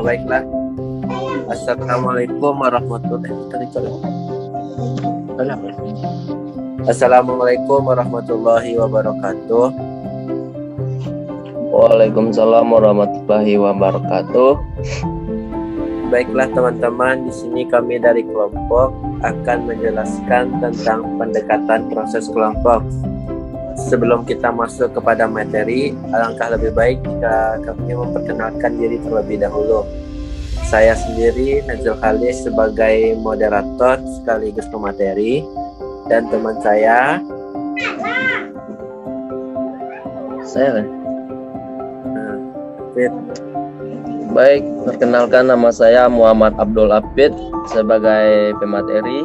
Baiklah. Assalamualaikum warahmatullahi wabarakatuh. Assalamualaikum warahmatullahi wabarakatuh. Waalaikumsalam warahmatullahi wabarakatuh. Baiklah teman-teman, di sini kami dari kelompok akan menjelaskan tentang pendekatan proses kelompok. Sebelum kita masuk kepada materi, alangkah lebih baik jika kami memperkenalkan diri terlebih dahulu. Saya sendiri, Nazil Khalis, sebagai moderator sekaligus pemateri, dan teman saya Fit. Baik, perkenalkan nama saya Muhammad Abdul Apid sebagai pemateri.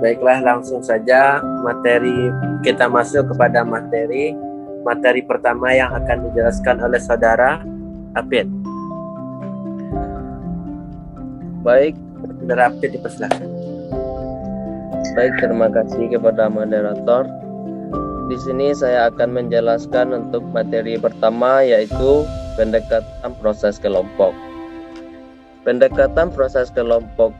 Baiklah, langsung saja kita masuk kepada materi pertama yang akan dijelaskan oleh saudara Apid. Baik, saudara Apid dipersilakan. Baik, terima kasih kepada moderator. Di sini saya akan menjelaskan untuk materi pertama, yaitu pendekatan proses kelompok. Pendekatan proses kelompok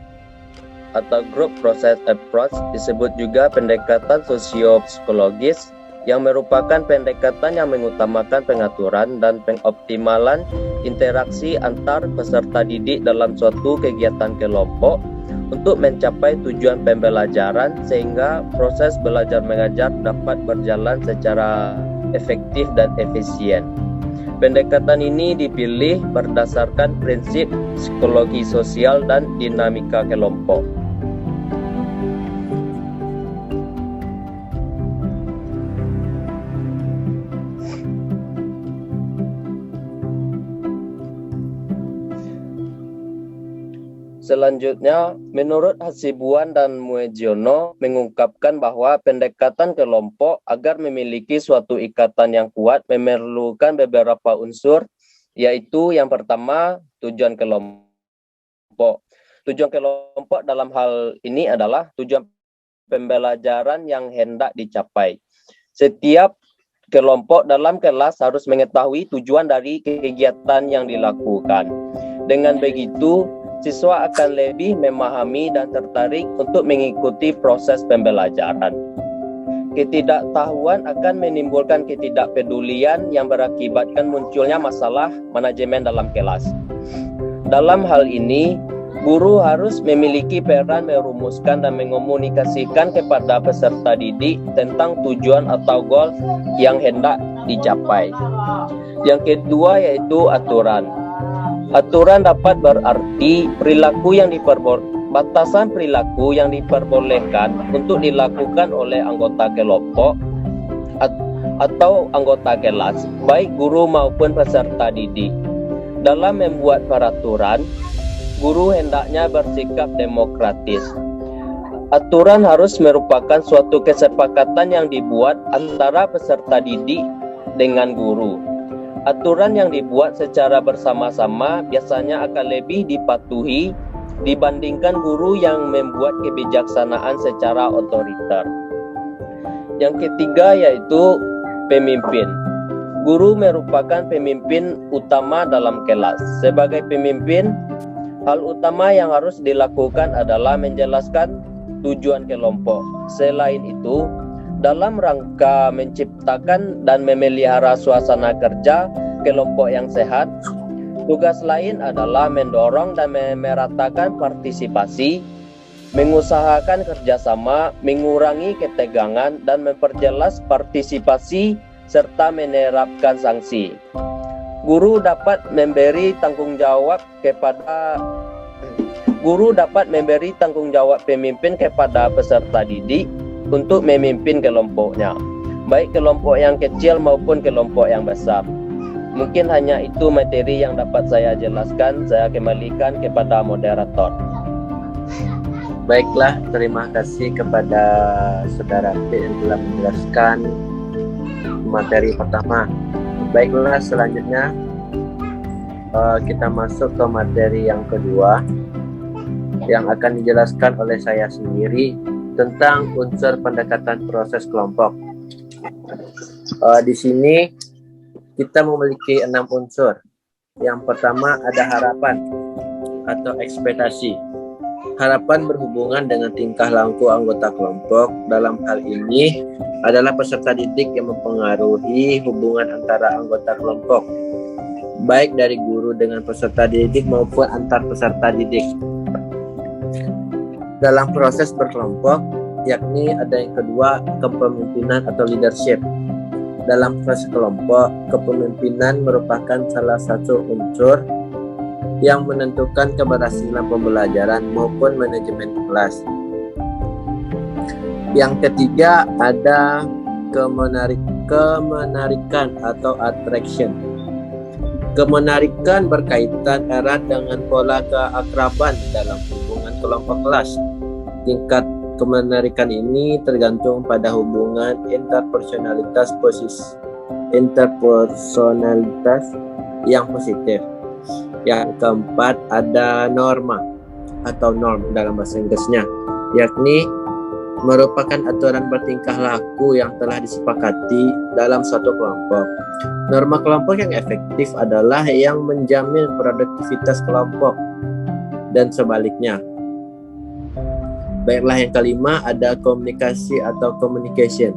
atau group process approach disebut juga pendekatan sosio-psikologis yang merupakan pendekatan yang mengutamakan pengaturan dan pengoptimalan interaksi antar peserta didik dalam suatu kegiatan kelompok untuk mencapai tujuan pembelajaran sehingga proses belajar mengajar dapat berjalan secara efektif dan efisien. Pendekatan ini dipilih berdasarkan prinsip psikologi sosial dan dinamika kelompok. Selanjutnya, menurut Hasibuan dan Muegiono mengungkapkan bahwa pendekatan kelompok agar memiliki suatu ikatan yang kuat memerlukan beberapa unsur, yaitu yang pertama, tujuan kelompok. Tujuan kelompok dalam hal ini adalah tujuan pembelajaran yang hendak dicapai. Setiap kelompok dalam kelas harus mengetahui tujuan dari kegiatan yang dilakukan. Dengan begitu, siswa akan lebih memahami dan tertarik untuk mengikuti proses pembelajaran. Ketidaktahuan akan menimbulkan ketidakpedulian yang berakibatkan munculnya masalah manajemen dalam kelas. Dalam hal ini, guru harus memiliki peran merumuskan dan mengomunikasikan kepada peserta didik tentang tujuan atau goal yang hendak dicapai. Yang kedua yaitu aturan. Aturan dapat berarti batasan perilaku yang diperbolehkan untuk dilakukan oleh anggota kelompok atau anggota kelas, baik guru maupun peserta didik. Dalam membuat peraturan, guru hendaknya bersikap demokratis. Aturan harus merupakan suatu kesepakatan yang dibuat antara peserta didik dengan guru. Aturan yang dibuat secara bersama-sama biasanya akan lebih dipatuhi dibandingkan guru yang membuat kebijaksanaan secara otoriter. Yang ketiga yaitu pemimpin. Guru merupakan pemimpin utama dalam kelas. Sebagai pemimpin, hal utama yang harus dilakukan adalah menjelaskan tujuan kelompok. Selain itu, dalam rangka menciptakan dan memelihara suasana kerja kelompok yang sehat, tugas lain adalah mendorong dan meratakan partisipasi, mengusahakan kerjasama, mengurangi ketegangan, dan memperjelas partisipasi serta menerapkan sanksi. Guru dapat memberi tanggung jawab pemimpin kepada peserta didik untuk memimpin kelompoknya, baik kelompok yang kecil maupun kelompok yang besar. Mungkin hanya itu materi yang dapat saya jelaskan. Saya kembalikan kepada moderator. Baiklah, terima kasih kepada saudara P yang telah menjelaskan materi pertama. Baiklah, selanjutnya kita masuk ke materi yang kedua yang akan dijelaskan oleh saya sendiri, tentang unsur pendekatan proses kelompok. Di sini kita memiliki 6 unsur. Yang pertama ada harapan atau ekspektasi. Harapan berhubungan dengan tingkah laku anggota kelompok. Dalam hal ini adalah peserta didik yang mempengaruhi hubungan antara anggota kelompok, baik dari guru dengan peserta didik maupun antar peserta didik. Dalam proses berkelompok, yakni ada yang kedua, kepemimpinan atau leadership. Dalam proses kelompok, kepemimpinan merupakan salah satu unsur yang menentukan keberhasilan pembelajaran maupun manajemen kelas. Yang ketiga ada kemenarikan atau attraction. Kemenarikan berkaitan erat dengan pola keakraban dalam hubungan kelompok kelas. Tingkat kemenarikan ini tergantung pada hubungan interpersonalitas yang positif. Yang keempat ada norma atau norm dalam bahasa Inggrisnya, yakni merupakan aturan bertingkah laku yang telah disepakati dalam suatu kelompok. Norma kelompok yang efektif adalah yang menjamin produktivitas kelompok dan sebaliknya. Baiklah, yang kelima ada komunikasi atau communication.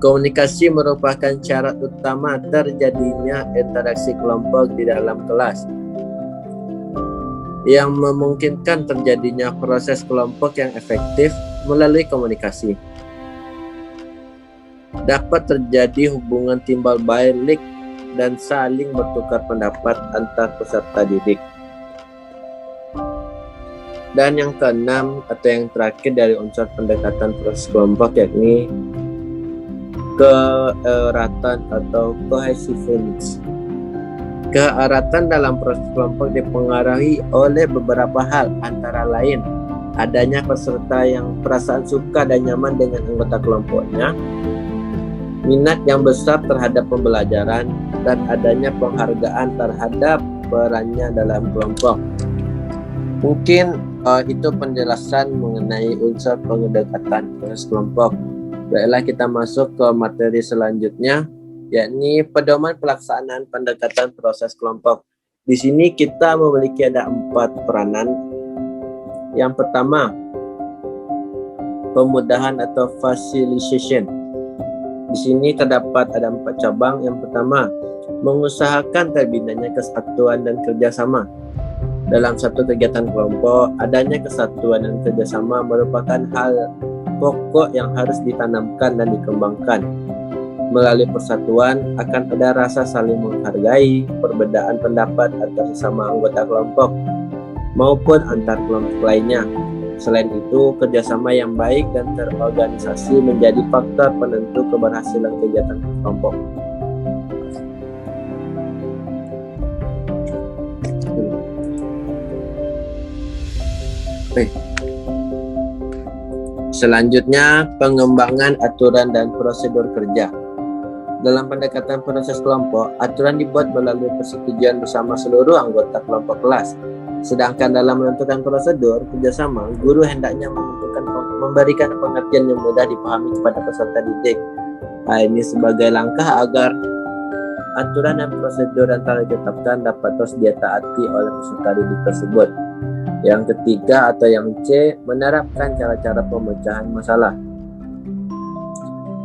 Komunikasi merupakan syarat utama terjadinya interaksi kelompok di dalam kelas, yang memungkinkan terjadinya proses kelompok yang efektif melalui komunikasi. Dapat terjadi hubungan timbal balik dan saling bertukar pendapat antar peserta didik. Dan yang keenam atau yang terakhir dari unsur pendekatan proses kelompok yakni keeratan atau cohesiveness. Keeratan dalam proses kelompok dipengaruhi oleh beberapa hal, antara lain adanya peserta yang perasaan suka dan nyaman dengan anggota kelompoknya, minat yang besar terhadap pembelajaran, dan adanya penghargaan terhadap perannya dalam kelompok. Mungkin itu penjelasan mengenai unsur pendekatan proses kelompok. Baiklah, kita masuk ke materi selanjutnya, yakni pedoman pelaksanaan pendekatan proses kelompok. Di sini kita memiliki ada 4 peranan. Yang pertama, pemudahan atau facilitation. Di sini terdapat ada 4 cabang. Yang pertama, mengusahakan terbinanya kesatuan dan kerjasama. Dalam satu kegiatan kelompok, adanya kesatuan dan kerjasama merupakan hal pokok yang harus ditanamkan dan dikembangkan. Melalui persatuan akan ada rasa saling menghargai, perbedaan pendapat antara sesama anggota kelompok maupun antar kelompok lainnya. Selain itu, kerjasama yang baik dan terorganisasi menjadi faktor penentu keberhasilan kegiatan kelompok. Selanjutnya, pengembangan aturan dan prosedur kerja. Dalam pendekatan proses kelompok, aturan dibuat melalui persetujuan bersama seluruh anggota kelompok kelas. Sedangkan dalam menentukan prosedur kerjasama, guru hendaknya memberikan pengertian yang mudah dipahami kepada peserta didik. Ini sebagai langkah agar aturan dan prosedur yang telah ditetapkan dapat terus ditaati oleh peserta didik tersebut. Yang ketiga atau yang C, menerapkan cara-cara pemecahan masalah.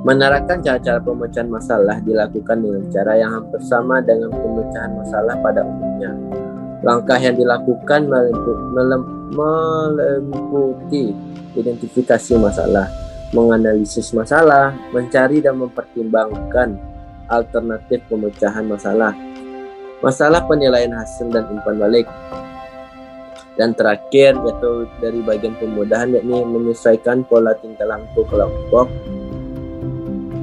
Menerapkan cara-cara pemecahan masalah dilakukan dengan cara yang hampir sama dengan pemecahan masalah pada umumnya. Langkah yang dilakukan meliputi identifikasi masalah, menganalisis masalah, mencari dan mempertimbangkan alternatif pemecahan masalah, masalah penilaian hasil dan umpan balik. Dan terakhir yaitu dari bagian pemudahan, yakni menyesuaikan pola tingkah laku kelompok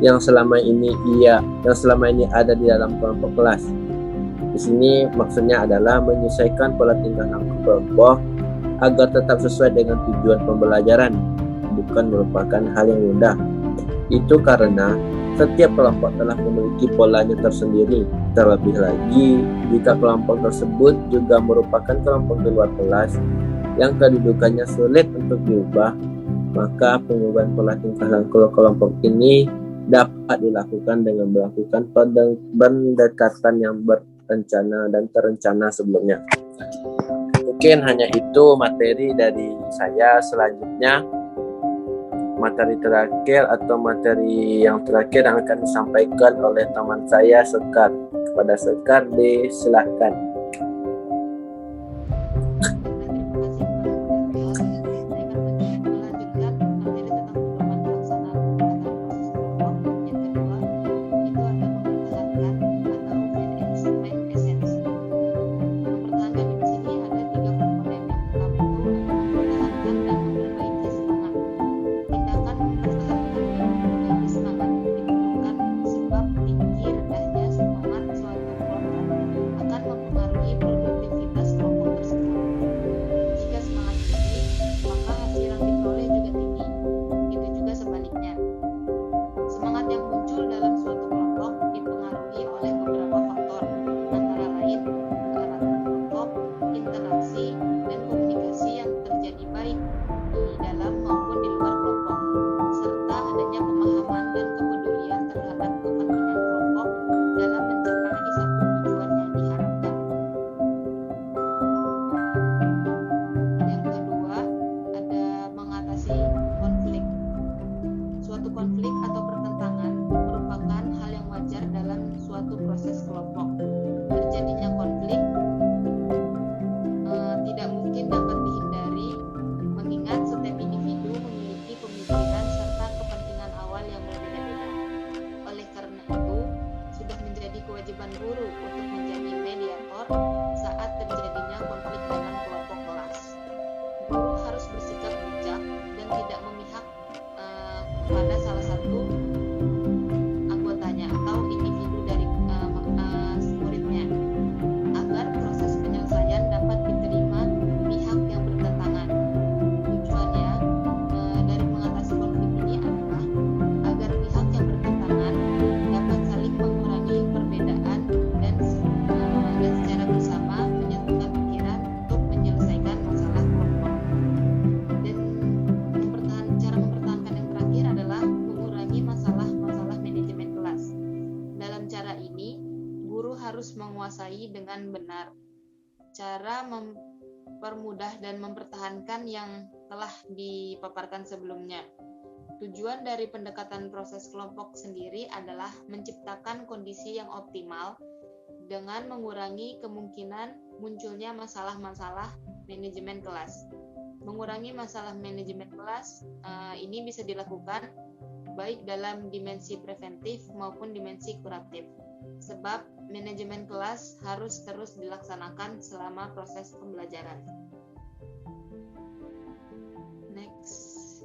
yang selama ini ada di dalam kelompok kelas. Di sini maksudnya adalah menyesuaikan pola tingkah laku kelompok agar tetap sesuai dengan tujuan pembelajaran, bukan merupakan hal yang mudah. Itu karena setiap kelompok telah memiliki polanya tersendiri. Terlebih lagi, jika kelompok tersebut juga merupakan kelompok di luar kelas yang kedudukannya sulit untuk diubah, Maka pengubahan pola tingkah laku kelompok ini dapat dilakukan dengan melakukan pendekatan yang berencana dan terencana sebelumnya. Mungkin hanya itu materi dari saya. Selanjutnya materi terakhir atau materi yang terakhir yang akan disampaikan oleh teman saya Sekar. Kepada Sekar disilahkan. Menguasai dengan benar cara mempermudah dan mempertahankan yang telah dipaparkan sebelumnya. Tujuan dari pendekatan proses kelompok sendiri adalah menciptakan kondisi yang optimal dengan mengurangi kemungkinan munculnya masalah-masalah manajemen kelas. Mengurangi masalah manajemen kelas ini bisa dilakukan baik dalam dimensi preventif maupun dimensi kuratif. Sebab manajemen kelas harus terus dilaksanakan selama proses pembelajaran. Next.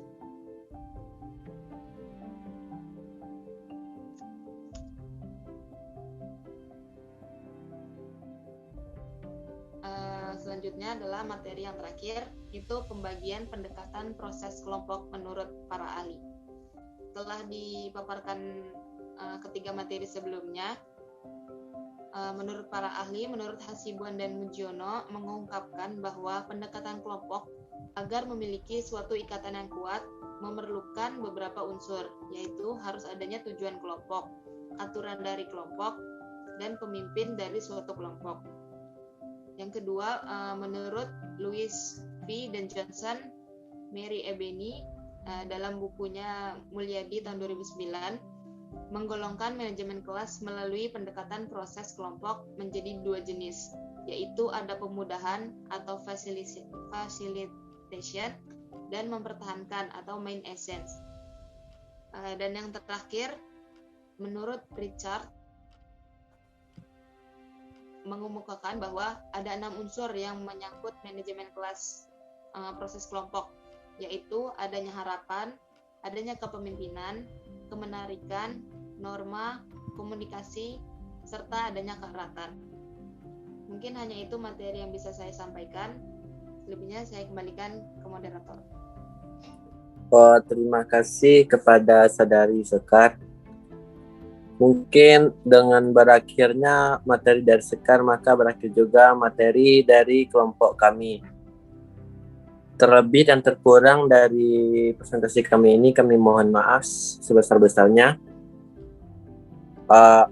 Selanjutnya adalah materi yang terakhir, itu pembagian pendekatan proses kelompok menurut para ahli. Telah dipaparkan ketiga materi sebelumnya. Menurut para ahli, menurut Hasibuan dan Mujiono mengungkapkan bahwa pendekatan kelompok agar memiliki suatu ikatan yang kuat memerlukan beberapa unsur, yaitu harus adanya tujuan kelompok, aturan dari kelompok, dan pemimpin dari suatu kelompok. Yang kedua, menurut Louis V. dan Johnson, Mary Ebeni dalam bukunya Mulyadi tahun 2009 menggolongkan manajemen kelas melalui pendekatan proses kelompok menjadi dua jenis, yaitu ada pemudahan atau facilitation dan mempertahankan atau main essence. Dan yang terakhir, menurut Richard mengemukakan bahwa ada 6 unsur yang menyangkut manajemen kelas proses kelompok, yaitu adanya harapan, adanya kepemimpinan, kemenarikan, norma, komunikasi, serta adanya keeratan. Mungkin hanya itu materi yang bisa saya sampaikan. Selebihnya saya kembalikan ke moderator. Terima kasih kepada Saudari Sekar. Mungkin dengan berakhirnya materi dari Sekar, maka berakhir juga materi dari kelompok kami. Terlebih dan terkurang dari presentasi kami ini, kami mohon maaf sebesar-besarnya.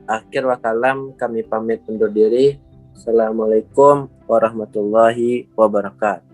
Akhir wakalam, kami pamit undur diri. Assalamualaikum warahmatullahi wabarakatuh.